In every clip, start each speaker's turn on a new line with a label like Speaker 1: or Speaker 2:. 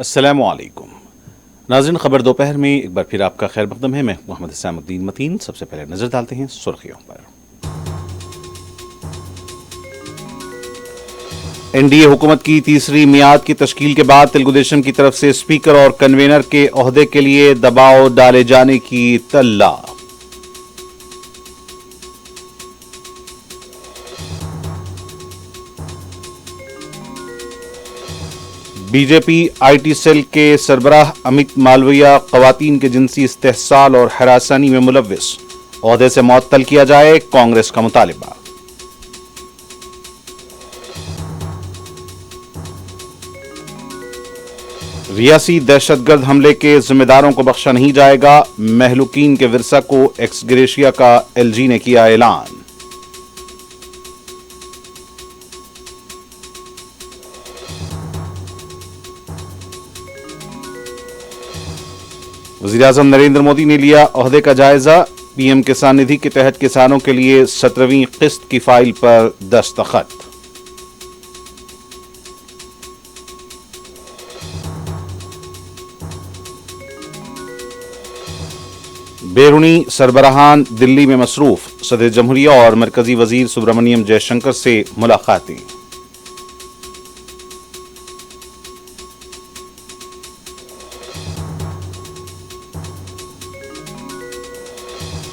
Speaker 1: السلام علیکم ناظرین، خبر دوپہر میں ایک بار پھر آپ کا خیر مقدم ہے۔ میں محمد حسام الدین متین۔ سب سے پہلے نظر ڈالتے ہیں سرخیوں پر۔ این ڈی اے حکومت کی تیسری میعاد کی تشکیل کے بعد تلگو دیشم کی طرف سے اسپیکر اور کنوینر کے عہدے کے لیے دباؤ ڈالے جانے کی اطلاع۔ B J P I T cell کے سربراہ امیت مالویہ خواتین کے جنسی استحصال اور ہراسانی میں ملوث، عہدے سے معطل کیا جائے، کانگریس کا مطالبہ۔ ریاسی دہشت گرد حملے کے ذمہ داروں کو بخشا نہیں جائے گا، مہلوکین کے ورثہ کو ایکس گریشیا کا ایل جی نے کیا اعلان۔ وزیراعظم نریندر مودی نے لیا عہدے کا جائزہ، پی ایم کسان ندھی کے تحت کسانوں کے لیے 17ویں قسط کی فائل پر دستخط۔ بیرونی سربراہان دلی میں مصروف، صدر جمہوریہ اور مرکزی وزیر سبرامنیم جے شنکر سے ملاقاتیں۔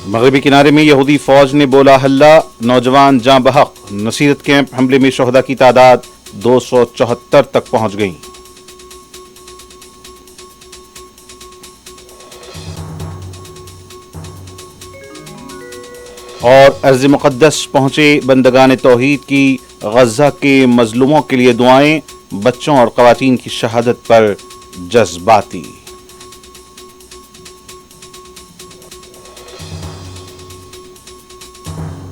Speaker 1: مغربی کنارے میں یہودی فوج نے بولا ہلہ، نوجوان جاں بحق، نصیرت کیمپ حملے میں شہداء کی تعداد 274 تک پہنچ گئی۔ اور ارض مقدس پہنچے بندگان توحید کی، غزہ کے مظلوموں کے لیے دعائیں، بچوں اور خواتین کی شہادت پر جذباتی۔